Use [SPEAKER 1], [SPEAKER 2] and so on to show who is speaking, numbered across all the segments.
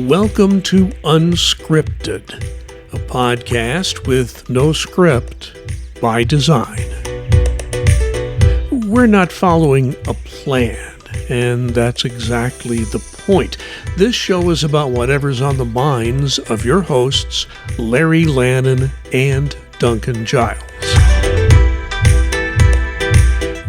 [SPEAKER 1] Welcome to Unscripted, a podcast with no script by design. We're not following a plan, and that's exactly the point. This show is about whatever's on the minds of your hosts, Larry Lannan and Duncan Giles.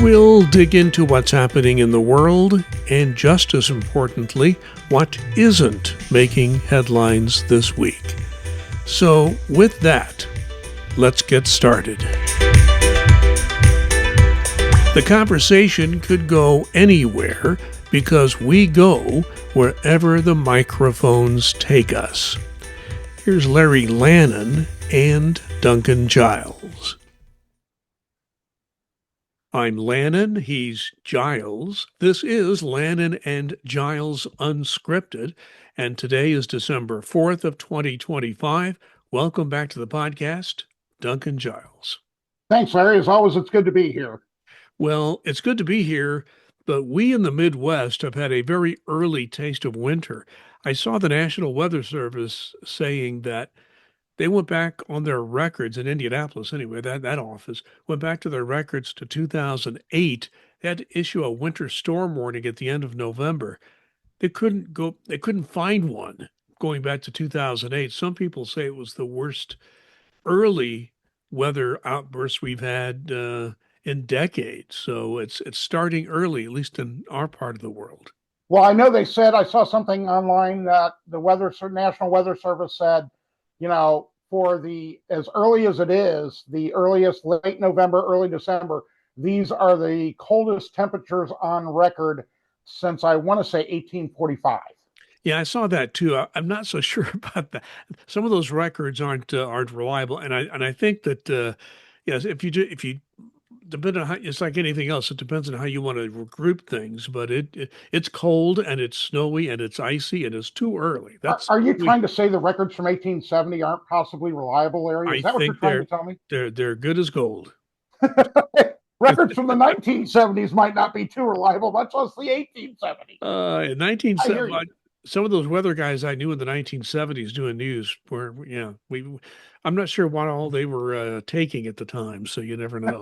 [SPEAKER 1] We'll dig into what's happening in the world, and just as importantly, what isn't making headlines this week. So, with that, let's get started. The conversation could go anywhere because we go wherever the microphones take us. Here's Larry Lannan and Duncan Giles. I'm Lannan, he's Giles. This is Lannan and Giles Unscripted, and today is December 4th of 2025. Welcome back to the podcast, Duncan Giles.
[SPEAKER 2] Thanks, Larry. As always, it's good to be here.
[SPEAKER 1] Well, it's good to be here, but we in the Midwest have had a very early taste of winter. I saw the National Weather Service saying that they went back on their records in Indianapolis, anyway, that office went back to their records to 2008. They had to issue a winter storm warning at the end of November. They couldn't find one going back to 2008. Some people say it was the worst early weather outburst we've had in decades. So it's starting early, at least in our part of the world.
[SPEAKER 2] Well, I know they said, I saw something online that the National Weather Service said, for as early as it is, the earliest late November, early December, these are the coldest temperatures on record since I want to say 1845.
[SPEAKER 1] Yeah, I saw that too. I'm not so sure about that. Some of those records aren't reliable, and I think that yes, if you depend on how, it's like anything else. It depends on how you want to group things. But it's cold and it's snowy and it's icy and it's too early.
[SPEAKER 2] Are you trying to say the records from 1870 aren't possibly reliable, Larry? Is that what you're trying to tell me?
[SPEAKER 1] They're good as gold.
[SPEAKER 2] Records from the 1970s might not be too reliable, much less the 1870s.
[SPEAKER 1] In 1970, some of those weather guys I knew in the 1970s doing news were, I'm not sure what all they were taking at the time, so you never know.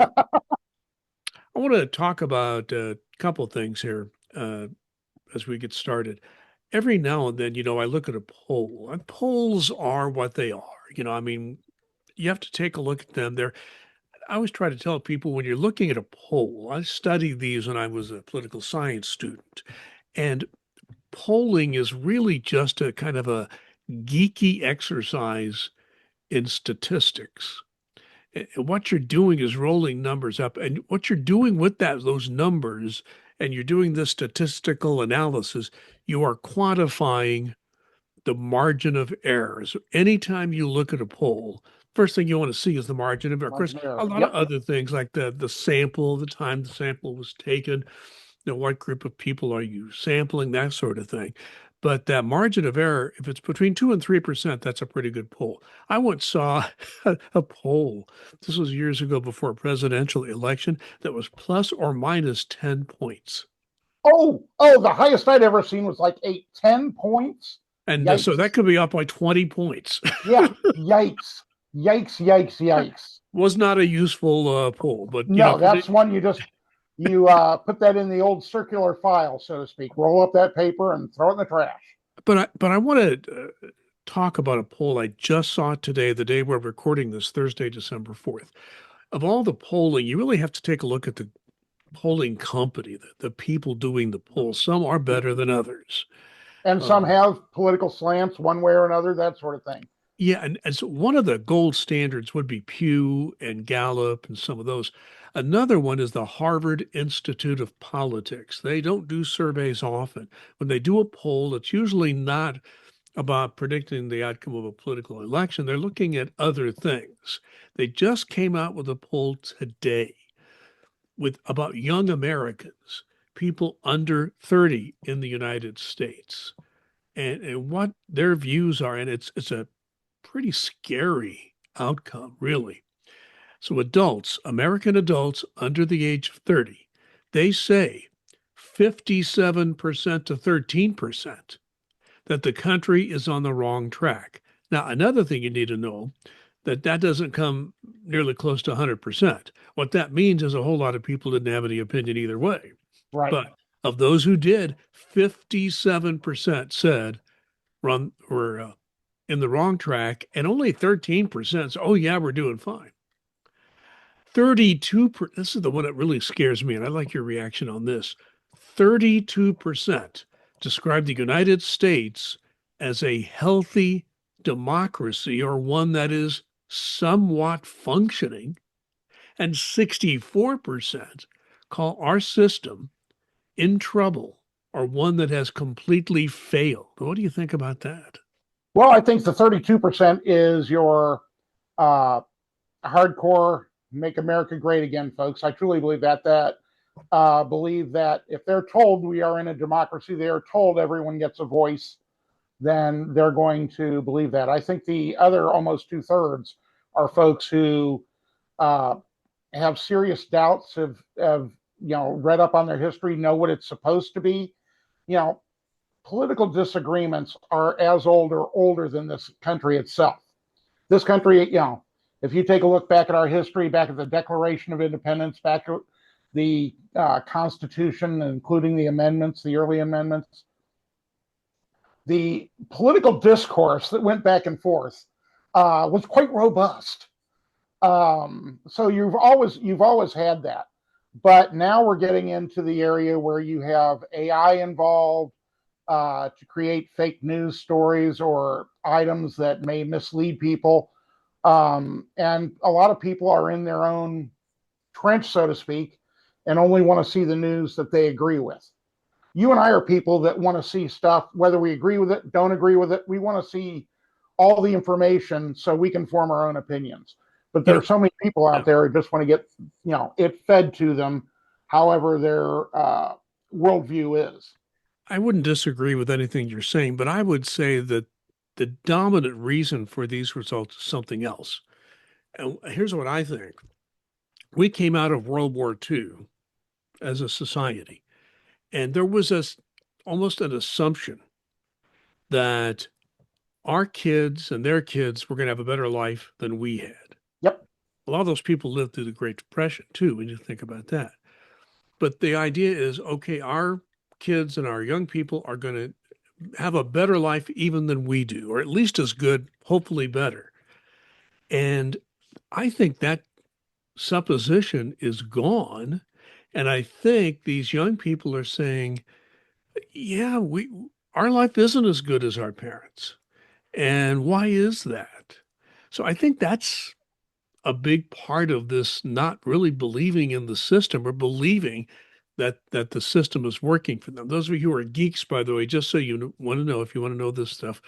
[SPEAKER 1] I want to talk about a couple things here as we get started. Every now and then, I look at a poll, and polls are what they are. You have to take a look at them. I always try to tell people when you're looking at a poll, I studied these when I was a political science student, and polling is really just a kind of a geeky exercise in statistics. And what you're doing is rolling numbers up, and what you're doing with those numbers, and you're doing this statistical analysis, you are quantifying the margin of error. So anytime you look at a poll, first thing you want to see is the margin of error. Of course, a lot of other things like the sample, the time the sample was taken, what group of people are you sampling, that sort of thing. But that margin of error, if it's between 2% and 3%, that's a pretty good poll. I once saw a poll, this was years ago before a presidential election, that was plus or minus 10 points.
[SPEAKER 2] Oh, the highest I'd ever seen was like 10 points.
[SPEAKER 1] And so that could be up by 20 points.
[SPEAKER 2] Yeah, yikes.
[SPEAKER 1] Was not a useful poll, but
[SPEAKER 2] that's one you put that in the old circular file, so to speak. Roll up that paper and throw it in the trash.
[SPEAKER 1] But I want to talk about a poll I just saw today, the day we're recording this, Thursday, December 4th. Of all the polling, you really have to take a look at the polling company, the people doing the polls. Some are better than others.
[SPEAKER 2] And some have political slants one way or another, that sort of thing.
[SPEAKER 1] Yeah, and so one of the gold standards would be Pew and Gallup and some of those. Another one is the Harvard Institute of Politics. They don't do surveys often. When they do a poll, it's usually not about predicting the outcome of a political election. They're looking at other things. They just came out with a poll today about young Americans, people under 30 in the United States, and what their views are. And it's a pretty scary outcome, really. So adults, American adults under the age of 30, they say 57% to 13%. that the country is on the wrong track. Now, another thing you need to know that doesn't come nearly close to 100%. What that means is a whole lot of people didn't have any opinion either way.
[SPEAKER 2] Right.
[SPEAKER 1] But of those who did, 57% said we're in the wrong track, and only 13% said, oh, yeah, we're doing fine. 32%, this is the one that really scares me, and I'd like your reaction on this. 32% describe the United States as a healthy democracy or one that is somewhat functioning, and 64% call our system in trouble or one that has completely failed. What do you think about that?
[SPEAKER 2] Well, I think the 32% is your hardcore make America great again, folks. I truly believe that. Believe that if they're told we are in a democracy, they are told everyone gets a voice, then they're going to believe that. I think the other almost 2/3 are folks who have serious doubts, have read up on their history, know what it's supposed to be. Political disagreements are as old or older than this country itself. This country, if you take a look back at our history, back at the Declaration of Independence, back at the Constitution, including the amendments, the early amendments, the political discourse that went back and forth was quite robust. So you've always had that, but now we're getting into the area where you have AI involved to create fake news stories or items that may mislead people, and a lot of people are in their own trench, so to speak, and only want to see the news that they agree with. You and I are people that want to see stuff, whether we agree with it, don't agree with it. We want to see all the information so we can form our own opinions. But there are so many people out there who just want to get, it fed to them, however their worldview is.
[SPEAKER 1] I wouldn't disagree with anything you're saying, but I would say that the dominant reason for these results is something else. And here's what I think. We came out of World War II as a society, and there was almost an assumption that our kids and their kids were going to have a better life than we had.
[SPEAKER 2] Yep.
[SPEAKER 1] A lot of those people lived through the Great Depression too, when you think about that. But the idea is, okay, our kids and our young people are going to have a better life even than we do, or at least as good, hopefully better. And I think that supposition is gone. And I think these young people are saying, yeah, our life isn't as good as our parents. And why is that? So I think that's a big part of this not really believing in the system or believing that the system is working for them. Those of you who are geeks, by the way, just so you want to know, if you want to know this stuff,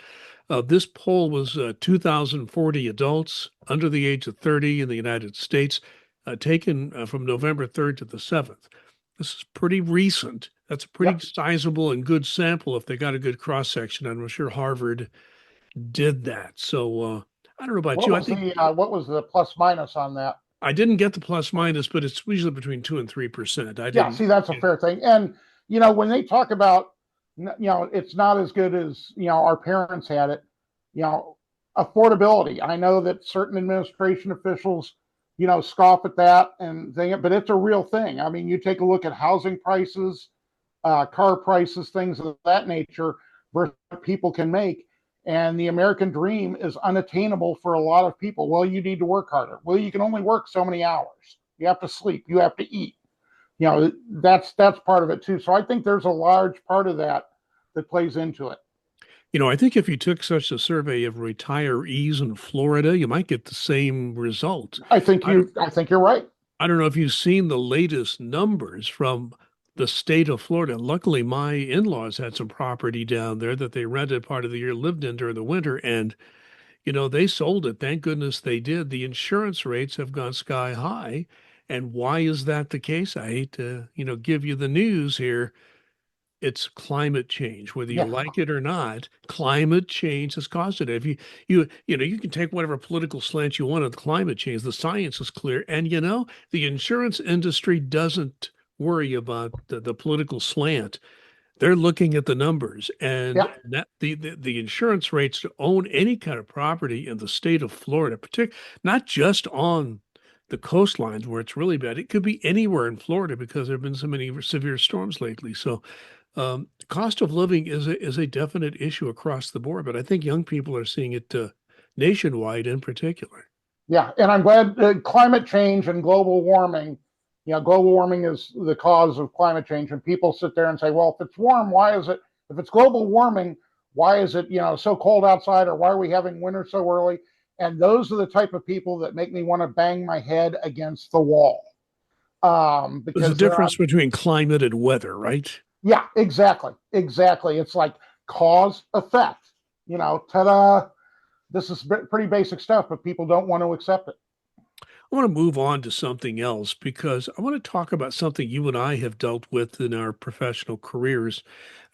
[SPEAKER 1] this poll was 2,040 adults under the age of 30 in the United States, taken from November 3rd to the 7th. This is pretty recent. That's a pretty sizable and good sample if they got a good cross section. I'm sure Harvard did that. So I don't know about you. I think
[SPEAKER 2] what was the plus minus on that?
[SPEAKER 1] I didn't get the plus minus, but it's usually between 2% and 3%.
[SPEAKER 2] Yeah, see, that's a fair thing. And when they talk about, it's not as good as our parents had it. Affordability. I know that certain administration officials, scoff at that and think, but it's a real thing. I mean, you take a look at housing prices, car prices, things of that nature, versus what people can make. And the American dream is unattainable for a lot of people. Well, you need to work harder. Well, you can only work so many hours. You have to sleep. You have to eat. That's part of it too. So I think there's a large part of that plays into it.
[SPEAKER 1] I think if you took such a survey of retirees in Florida, you might get the same result.
[SPEAKER 2] I think you're right.
[SPEAKER 1] I don't know if you've seen the latest numbers from the state of Florida. Luckily, my in-laws had some property down there that they rented part of the year, lived in during the winter, and they sold it. Thank goodness they did. The insurance rates have gone sky high. And why is that the case? I hate to, give you the news here. It's climate change, whether you like it or not. Climate change has caused it. If you can take whatever political slant you want on climate change. The science is clear, and the insurance industry doesn't worry about the political slant. They're looking at the numbers, and
[SPEAKER 2] Yeah,
[SPEAKER 1] that the insurance rates to own any kind of property in the state of Florida, not just on the coastlines where it's really bad. It could be anywhere in Florida because there have been so many severe storms lately. So, cost of living is a definite issue across the board, but I think young people are seeing it nationwide in particular.
[SPEAKER 2] yeah, and I'm glad climate change and global warming. Global warming is the cause of climate change, and people sit there and say, "Well, if it's warm, why is it? If it's global warming, why is it so cold outside, or why are we having winter so early?" And those are the type of people that make me want to bang my head against the wall,
[SPEAKER 1] There's a
[SPEAKER 2] because they're
[SPEAKER 1] difference between climate and weather, right?
[SPEAKER 2] yeah, exactly, exactly. It's like cause effect. Ta-da! This is pretty basic stuff, but people don't want to accept it.
[SPEAKER 1] I want to move on to something else because I want to talk about something you and I have dealt with in our professional careers.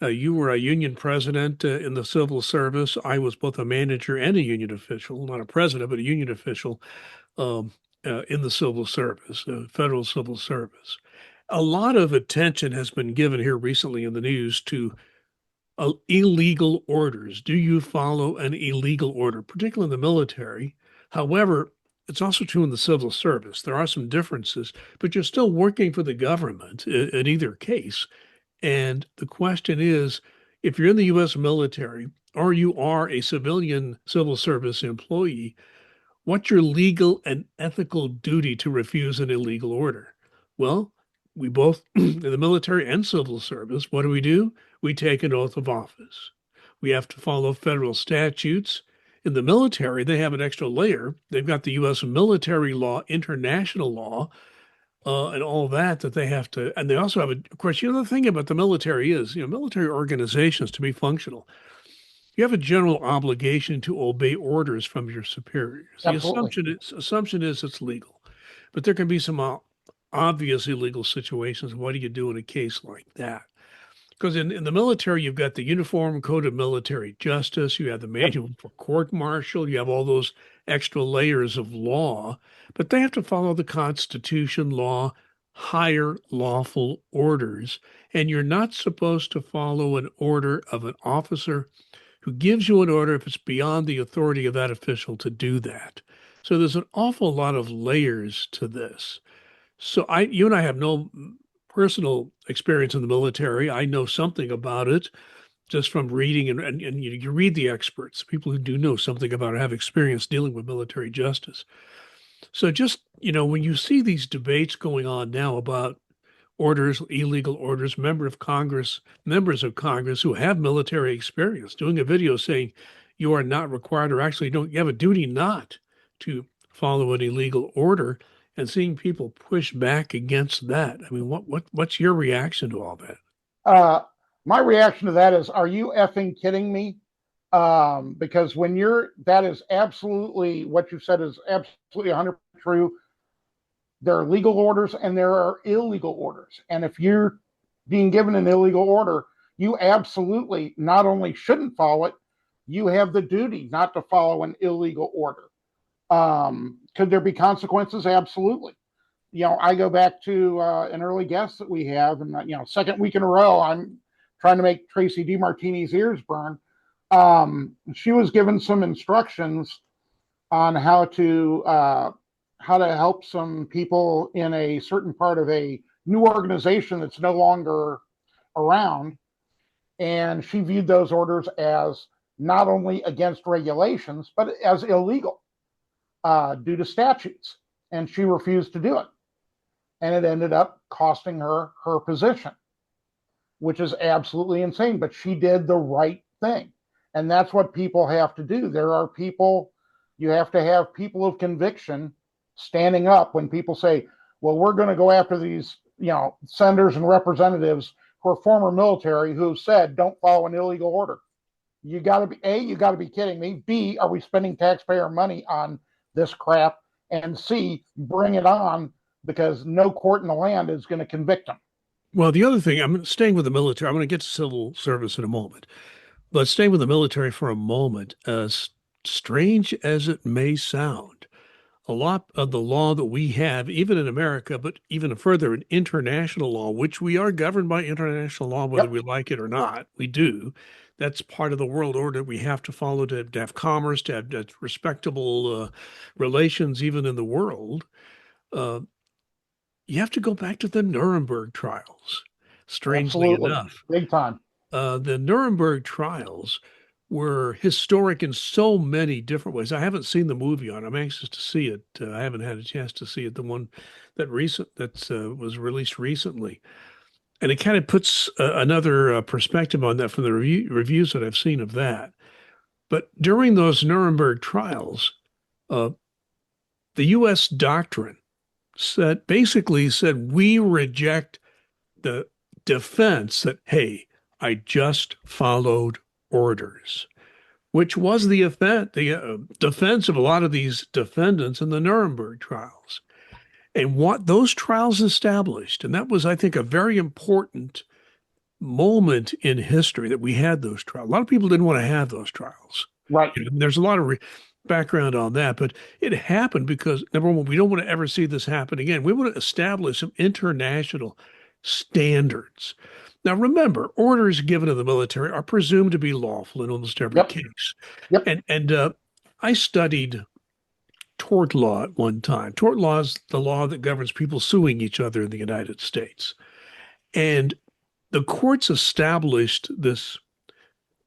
[SPEAKER 1] You were a union president in the civil service. I was both a manager and a union official, not a president, but a union official um, in the civil service, federal civil service. A lot of attention has been given here recently in the news to illegal orders. Do you follow an illegal order, particularly in the military? However, it's also true in the civil service. There are some differences, but you're still working for the government in either case. And the question is, if you're in the U.S. military or you are a civilian civil service employee, what's your legal and ethical duty to refuse an illegal order? Well, we both, in the military and civil service, what do? We take an oath of office. We have to follow federal statutes. In the military, they have an extra layer. They've got the U.S. military law, international law, and all that they have to. And they also have, of course, the thing about the military is, military organizations to be functional, you have a general obligation to obey orders from your superiors. The
[SPEAKER 2] Absolutely.
[SPEAKER 1] assumption is it's legal, but there can be some obvious illegal situations. What do you do in a case like that? Because in the military, you've got the Uniform Code of Military Justice, you have the
[SPEAKER 2] Yep.
[SPEAKER 1] Manual for Court Martial, you have all those extra layers of law, but they have to follow the Constitution, law, higher lawful orders. And you're not supposed to follow an order of an officer who gives you an order if it's beyond the authority of that official to do that. So there's an awful lot of layers to this. So you and I have no personal experience in the military. I know something about it just from reading and you read the experts, people who do know something about it, have experience dealing with military justice. So just, when you see these debates going on now about orders, illegal orders, members of Congress who have military experience doing a video saying you are not required or actually don't you have a duty not to follow an illegal order and seeing people push back against that. I mean, what's your reaction to all that?
[SPEAKER 2] Uh, my reaction to that is, are you effing kidding me? Because that is absolutely what you said is absolutely 100% true. There are legal orders and there are illegal orders. And if you're being given an illegal order, you absolutely not only shouldn't follow it, you have the duty not to follow an illegal order. Could there be consequences? Absolutely. I go back to an early guest that we have, and second week in a row, I'm trying to make Tracy DeMartini's ears burn. She was given some instructions on how to help some people in a certain part of a new organization that's no longer around, and she viewed those orders as not only against regulations but as illegal due to statutes, and she refused to do it. And it ended up costing her her position, which is absolutely insane. But she did the right thing. And that's what people have to do. You have to have people of conviction standing up when people say, well, we're going to go after these, senators and representatives who are former military who said, don't follow an illegal order. You got to be, you got to be kidding me. B, are we spending taxpayer money on this crap? And C, bring it on, because no court in the land is going to convict them.
[SPEAKER 1] Well, the other thing, I'm staying with the military. I'm going to get to civil service in a moment, but staying with the military for a moment, as strange as it may sound, a lot of the law that we have, even in America, but even further in international law, which we are governed by international law, whether
[SPEAKER 2] Yep,
[SPEAKER 1] we like it or not, we do. That's part of the world order we have to follow to have commerce, to have respectable relations, even in the world. Uh, you have to go back to the Nuremberg trials, strangely
[SPEAKER 2] absolutely.
[SPEAKER 1] enough.
[SPEAKER 2] Big time.
[SPEAKER 1] The Nuremberg trials were historic in so many different ways. I haven't seen the movie on. I'm anxious to see it. I haven't had a chance to see it. The one that was released recently, and it kind of puts another perspective on that from the reviews that I've seen of that. But during those Nuremberg trials, uh, the U.S. doctrine basically said we reject the defense that, hey, I just followed orders, which was the defense of a lot of these defendants in the Nuremberg trials. And what those trials established, and that was, I think, a very important moment in history that we had those trials. A lot of people didn't want to have those trials.
[SPEAKER 2] Right.
[SPEAKER 1] There's a lot of background on that, but it happened because, number one, we don't want to ever see this happen again. We want to establish some international standards. Now, remember, orders given to the military are presumed to be lawful in almost every
[SPEAKER 2] Yep.
[SPEAKER 1] case.
[SPEAKER 2] Yep.
[SPEAKER 1] And I studied tort law at one time. Tort law is the law that governs people suing each other in the United States. And the courts established this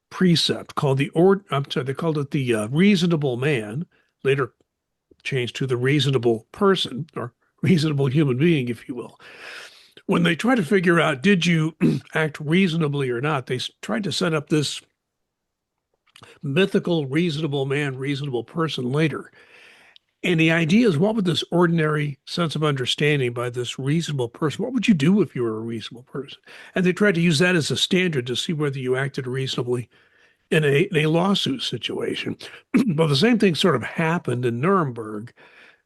[SPEAKER 1] precept called they called it the reasonable man, later changed to the reasonable person or reasonable human being, if you will. When they try to figure out, did you act reasonably or not, they tried to set up this mythical reasonable man, reasonable person later. And the idea is, what would this ordinary sense of understanding by this reasonable person, what would you do if you were a reasonable person? And they tried to use that as a standard to see whether you acted reasonably in a lawsuit situation. But the same thing sort of happened in Nuremberg,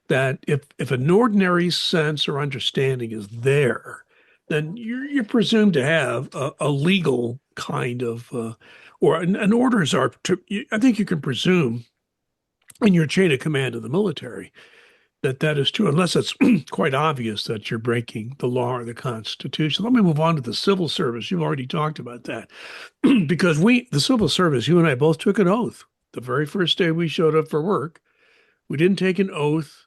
[SPEAKER 1] that if an ordinary sense or understanding is there, then you're presumed to have a legal kind of, and orders are, I think you can presume in your chain of command of the military that that is true, unless it's quite obvious that you're breaking the law or the Constitution. Let me move on to the civil service. You've already talked about that. Because the civil service, you and I both took an oath the very first day we showed up for work. We didn't take an oath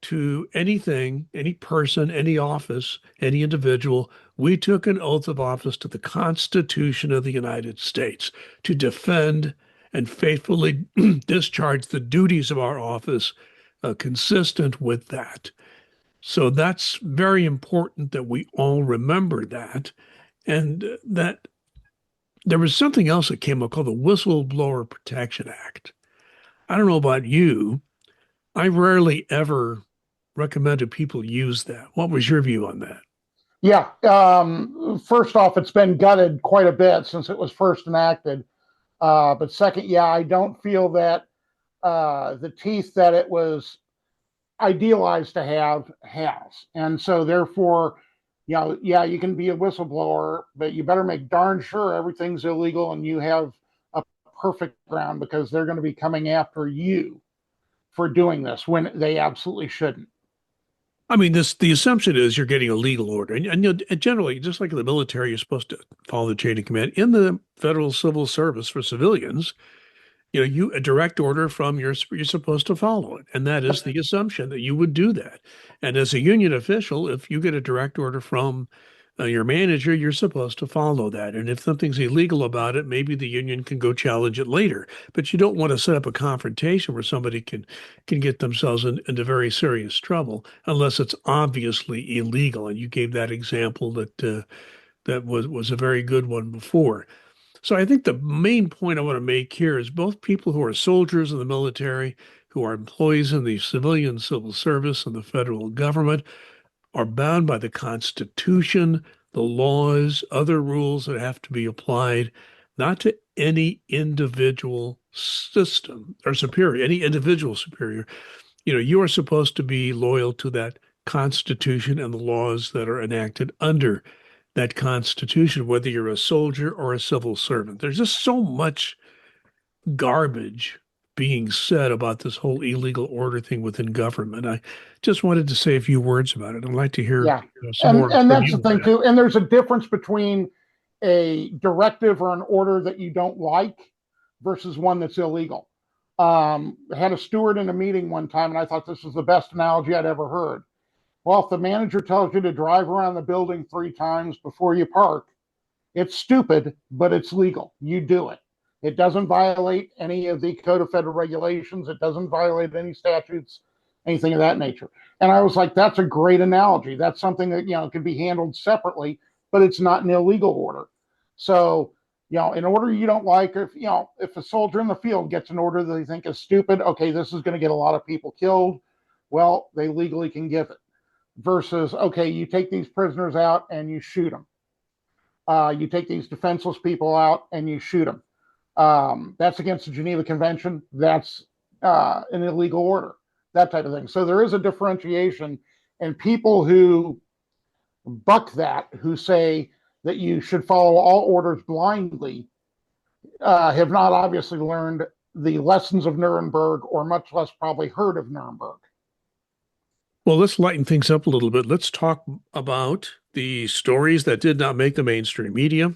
[SPEAKER 1] to anything, any person, any office, any individual. We took an oath of office to the Constitution of the United States to defend and faithfully discharge the duties of our office consistent with that. So that's very important that we all remember that. And that there was something else that came up called the Whistleblower Protection Act. I don't know about you. I rarely ever recommended people use that. What was your view on that?
[SPEAKER 2] Yeah. First off, it's been gutted quite a bit since it was first enacted. But second, yeah, I don't feel that the teeth that it was idealized to have has. And so therefore, yeah, you can be a whistleblower, but you better make darn sure everything's illegal and you have a perfect ground, because they're going to be coming after you for doing this when they absolutely shouldn't.
[SPEAKER 1] I mean, the assumption is you're getting a legal order, and generally, just like in the military, you're supposed to follow the chain of command. In the federal civil service for civilians, a direct order from you're supposed to follow it, and that is the assumption that you would do that. And as a union official, if you get a direct order from your manager, you're supposed to follow that. And if something's illegal about it, maybe the union can go challenge it later. But you don't want to set up a confrontation where somebody can get themselves into very serious trouble unless it's obviously illegal. And you gave that example that was a very good one before. So I think the main point I want to make here is both people who are soldiers in the military, who are employees in the civilian civil service and the federal government, are bound by the Constitution, the laws, other rules that have to be applied, not to any individual system or superior, any individual superior. You are supposed to be loyal to that Constitution and the laws that are enacted under that Constitution, whether you're a soldier or a civil servant. There's just so much garbage being said about this whole illegal order thing within government. I just wanted to say a few words about it. I'd like to hear
[SPEAKER 2] Yeah.
[SPEAKER 1] some more
[SPEAKER 2] And
[SPEAKER 1] from
[SPEAKER 2] that's the
[SPEAKER 1] you on
[SPEAKER 2] thing
[SPEAKER 1] that.
[SPEAKER 2] too. And there's a difference between a directive or an order that you don't like versus one that's illegal. I had a steward in a meeting one time, and I thought this was the best analogy I'd ever heard. Well, if the manager tells you to drive around the building 3 times before you park, it's stupid, but it's legal. You do it. It doesn't violate any of the Code of Federal Regulations. It doesn't violate any statutes, anything of that nature. And I was like, that's a great analogy. That's something that, can be handled separately, but it's not an illegal order. So, an order you don't like, if a soldier in the field gets an order that they think is stupid, okay, this is going to get a lot of people killed. Well, they legally can give it. Versus, okay, you take these prisoners out and you shoot them. You take these defenseless people out and you shoot them. That's against the Geneva Convention. That's an illegal order, that type of thing. So there is a differentiation, and people who buck that, who say that you should follow all orders blindly, have not obviously learned the lessons of Nuremberg, or much less probably heard of Nuremberg.
[SPEAKER 1] Well, let's lighten things up a little bit. Let's talk about the stories that did not make the mainstream media.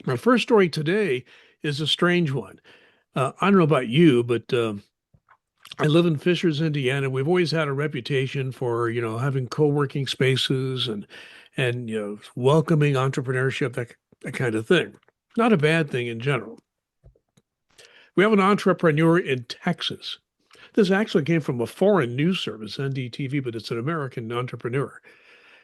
[SPEAKER 1] My first story today is a strange one. I don't know about you, but I live in Fishers, Indiana. We've always had a reputation for, having co-working spaces and welcoming entrepreneurship, that kind of thing. Not a bad thing in general. We have an entrepreneur in Texas. This actually came from a foreign news service, NDTV, but it's an American entrepreneur.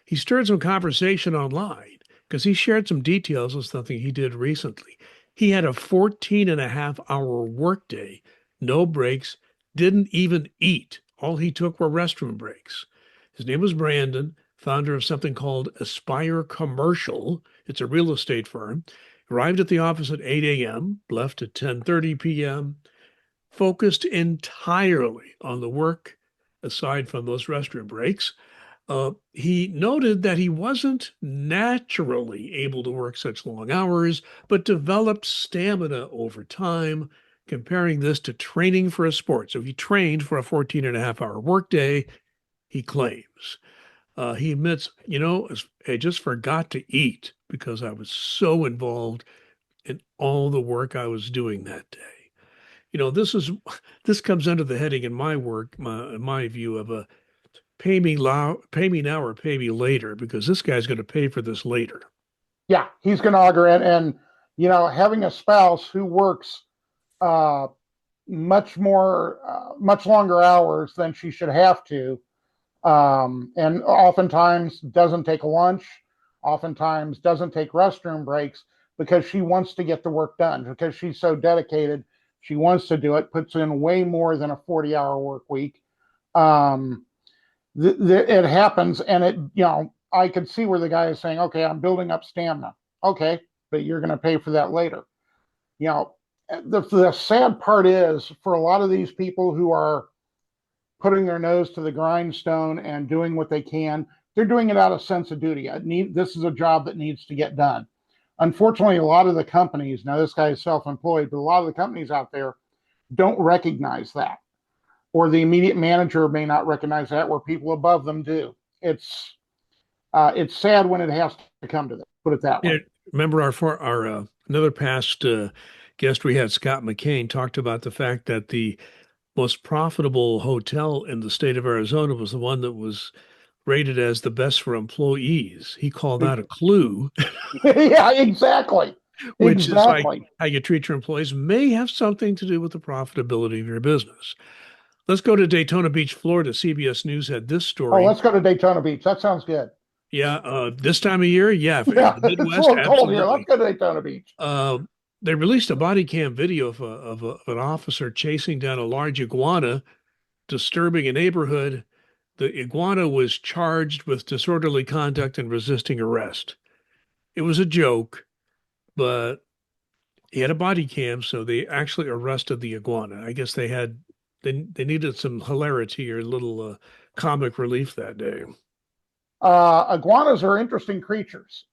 [SPEAKER 1] He stirred some conversation online because he shared some details of something he did recently. He had a 14.5-hour workday, no breaks, didn't even eat. All he took were restroom breaks. His name was Brandon, founder of something called Aspire Commercial. It's a real estate firm. Arrived at the office at 8 a.m., left at 10:30 p.m., focused entirely on the work aside from those restroom breaks. He noted that he wasn't naturally able to work such long hours, but developed stamina over time, comparing this to training for a sport. So he trained for a 14.5-hour workday, he claims. He admits, I just forgot to eat because I was so involved in all the work I was doing that day. This comes under the heading in my work, my view of a pay me now or pay me later, because this guy's going to pay for this later.
[SPEAKER 2] Yeah, he's going to auger in, and having a spouse who works much longer hours than she should have to, and oftentimes doesn't take a lunch, oftentimes doesn't take restroom breaks because she wants to get the work done, because she's so dedicated. She wants to do it, puts in way more than a 40-hour work week. It happens, and I could see where the guy is saying, okay, I'm building up stamina. Okay, but you're going to pay for that later. The sad part is, for a lot of these people who are putting their nose to the grindstone and doing what they can, they're doing it out of sense of duty. This is a job that needs to get done. Unfortunately, a lot of the companies, now this guy is self-employed, but a lot of the companies out there don't recognize that. Or the immediate manager may not recognize that, where people above them do. It's sad when it has to come to this, put it that way.
[SPEAKER 1] Yeah, remember our another past guest we had, Scott McCain, talked about the fact that the most profitable hotel in the state of Arizona was the one that was rated as the best for employees. He called that a clue.
[SPEAKER 2] Yeah, exactly.
[SPEAKER 1] Which is like how you treat your employees may have something to do with the profitability of your business. Let's go to Daytona Beach, Florida. CBS News had this story.
[SPEAKER 2] Oh, let's go to Daytona Beach. That sounds good.
[SPEAKER 1] Yeah, this time of year, yeah,
[SPEAKER 2] yeah,
[SPEAKER 1] in the Midwest,
[SPEAKER 2] it's a little cold
[SPEAKER 1] absolutely.
[SPEAKER 2] here. Let's go to Daytona Beach.
[SPEAKER 1] They released a body cam video of an officer chasing down a large iguana, disturbing a neighborhood. The iguana was charged with disorderly conduct and resisting arrest. It was a joke, but he had a body cam, so they actually arrested the iguana. I guess they needed some hilarity or a little comic relief that day.
[SPEAKER 2] Iguanas are interesting creatures.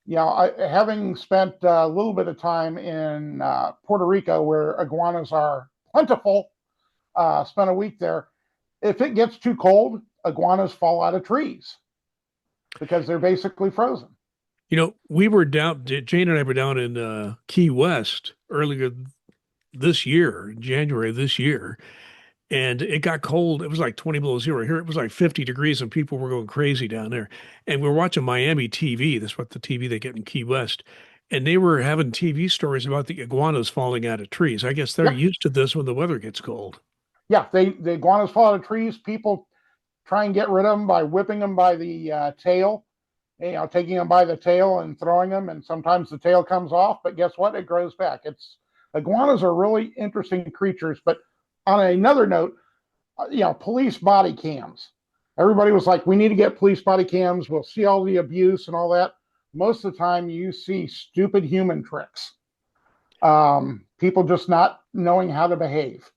[SPEAKER 2] Having spent a little bit of time in Puerto Rico, where iguanas are plentiful, spent a week there. If it gets too cold, iguanas fall out of trees because they're basically frozen.
[SPEAKER 1] We were down, Jane and I were down in Key West earlier this year, in January of this year, and it got cold. It was like 20 below zero. Here it was like 50 degrees, and people were going crazy down there. And we were watching Miami TV. That's what the TV they get in Key West. And they were having TV stories about the iguanas falling out of trees. I guess they're
[SPEAKER 2] Yeah,
[SPEAKER 1] used to this when the weather gets cold.
[SPEAKER 2] yeah. The iguanas fall out of trees. People try and get rid of them by whipping them by the tail. Taking them by the tail and throwing them, and sometimes the tail comes off. But guess what? It grows back. Iguanas are really interesting creatures. But on another note, police body cams. Everybody was like, we need to get police body cams. We'll see all the abuse and all that. Most of the time, you see stupid human tricks. People just not knowing how to behave.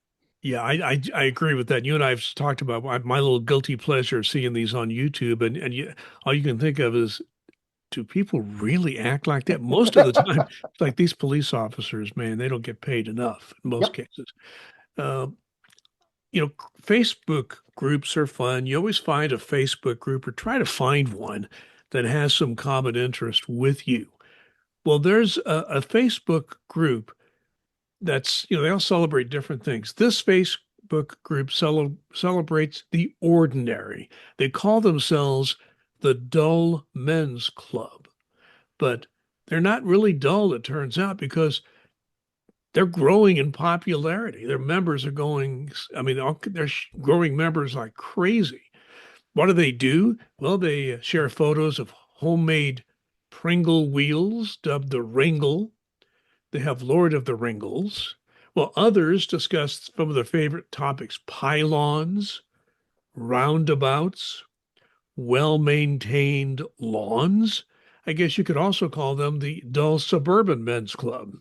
[SPEAKER 1] Yeah, I agree with that. You and I have talked about my little guilty pleasure of seeing these on YouTube, and all you can think of is, do people really act like that? Most of the time, it's like these police officers, man, they don't get paid enough in most
[SPEAKER 2] Yep.
[SPEAKER 1] cases. Uh, Facebook groups are fun. You always find a Facebook group or try to find one that has some common interest with you. Well, there's a Facebook group that's, they all celebrate different things. This Facebook group celebrates the ordinary. They call themselves the Dull Men's Club, but they're not really dull, it turns out, because they're growing in popularity. Their members are going, I mean, they're growing members like crazy. What do? Well, they share photos of homemade Pringle wheels dubbed the Ringle. They have Lord of the Ringles, while others discuss some of their favorite topics: pylons, roundabouts, well-maintained lawns. I guess you could also call them the dull suburban men's club.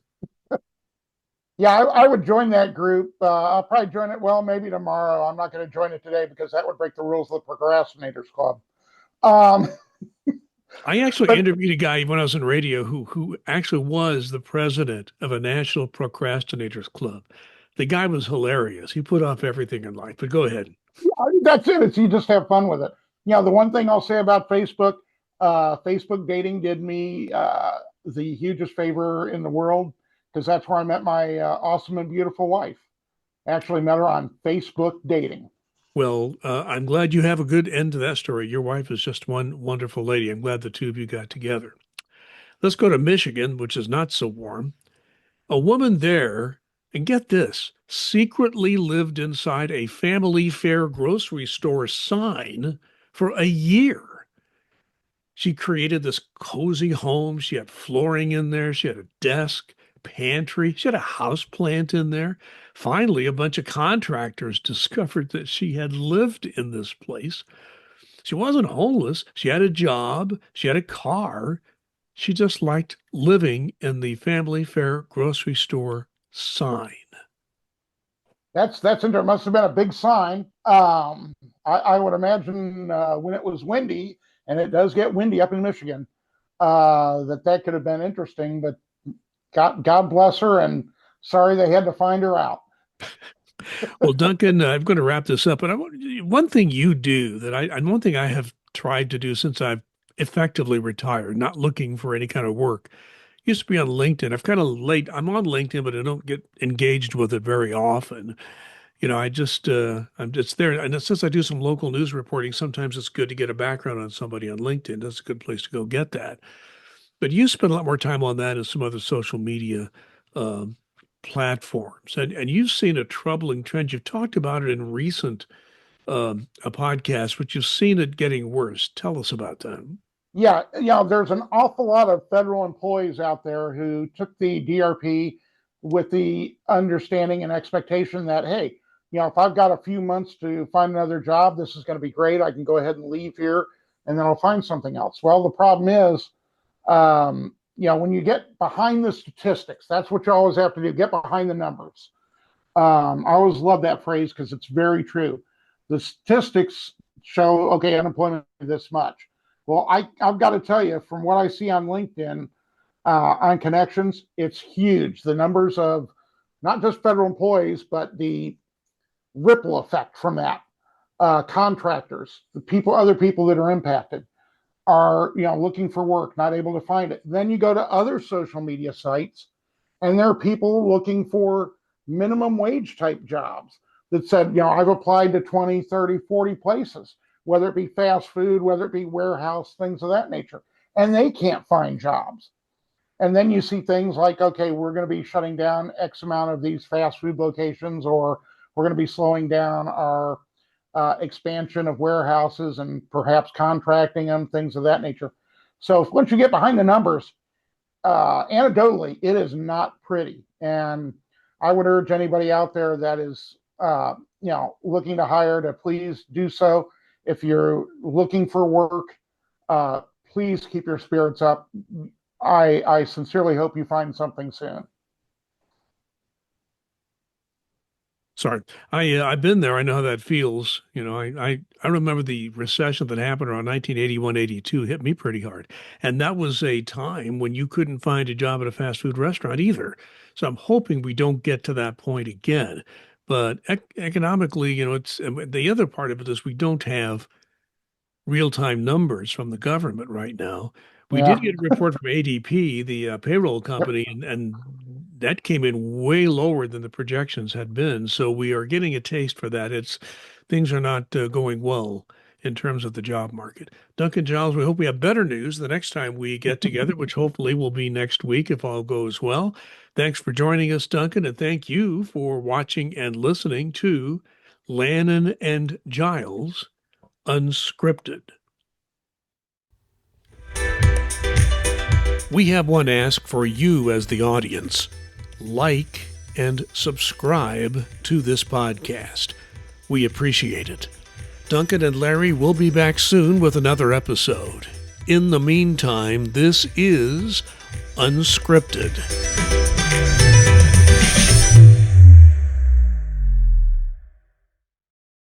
[SPEAKER 2] Yeah, I would join that group. I'll probably join it. Well, maybe tomorrow. I'm not going to join it today because that would break the rules of the Procrastinators Club. Um,
[SPEAKER 1] I actually
[SPEAKER 2] but
[SPEAKER 1] interviewed a guy when I was in radio who actually was the president of a national procrastinators club. The guy was hilarious. He put off everything in life. But go ahead.
[SPEAKER 2] that's it. You just have fun with it. The one thing I'll say about Facebook, Facebook dating did me the hugest favor in the world because that's where I met my awesome and beautiful wife. Actually met her on Facebook dating.
[SPEAKER 1] Well, I'm glad you have a good end to that story. Your wife is just one wonderful lady. I'm glad the two of you got together. Let's go to Michigan, which is not so warm. A woman there, and get this, secretly lived inside a family fare grocery store sign for a year. She created this cozy home. She had flooring in there. She had a desk, pantry. She had a house plant in there. Finally, a bunch of contractors discovered that she had lived in this place. She wasn't homeless. She had a job. She had a car. She just liked living in the family fare grocery store sign.
[SPEAKER 2] That's it must have been a big sign. I would imagine when it was windy, and it does get windy up in Michigan, that could have been interesting. But God bless her, and sorry they had to find her out.
[SPEAKER 1] Well, Duncan, I'm going to wrap this up. But one thing you do and one thing I have tried to do since I've effectively retired, not looking for any kind of work, used to be on LinkedIn. I've kind of late. I'm on LinkedIn, but I don't get engaged with it very often. I just I'm just there. And since I do some local news reporting, sometimes it's good to get a background on somebody on LinkedIn. That's a good place to go get that. But you spend a lot more time on that and some other social media um, platforms. And you've seen a troubling trend. You've talked about it in recent a podcast, but you've seen it getting worse. Tell us about that.
[SPEAKER 2] Yeah, there's an awful lot of federal employees out there who took the DRP with the understanding and expectation that, hey, if I've got a few months to find another job, this is going to be great. I can go ahead and leave here and then I'll find something else. Well, the problem is, when you get behind the statistics, that's what you always have to do, get behind the numbers. I always love that phrase because it's very true. The statistics show, okay, unemployment this much. Well, I've got to tell you, from what I see on LinkedIn, on connections, it's huge. The numbers of not just federal employees, but the ripple effect from that. Contractors, the people, other people that are impacted are, looking for work, not able to find it. Then you go to other social media sites, and there are people looking for minimum wage type jobs that said, I've applied to 20, 30, 40 places, whether it be fast food, whether it be warehouse, things of that nature, and they can't find jobs. And then you see things like, okay, we're going to be shutting down X amount of these fast food locations, or we're going to be slowing down our expansion of warehouses and perhaps contracting them, things of that nature. So once you get behind the numbers, anecdotally, it is not pretty. And I would urge anybody out there that is, looking to hire to please do so. If you're looking for work, please keep your spirits up. I sincerely hope you find something soon.
[SPEAKER 1] Sorry, I've been there. I know how that feels. I remember the recession that happened around 1981, 82 hit me pretty hard. And that was a time when you couldn't find a job at a fast food restaurant either. So I'm hoping we don't get to that point again. But economically, it's the other part of it is we don't have real-time numbers from the government right now. We did get a report from ADP, the payroll company, and that came in way lower than the projections had been. So we are getting a taste for that. Things are not going well in terms of the job market. Duncan Giles, we hope we have better news the next time we get together, which hopefully will be next week if all goes well. Thanks for joining us, Duncan, and thank you for watching and listening to Lannan and Giles Unscripted. We have one ask for you as the audience. Like and subscribe to this podcast. We appreciate it. Duncan and Larry will be back soon with another episode. In the meantime, this is Unscripted.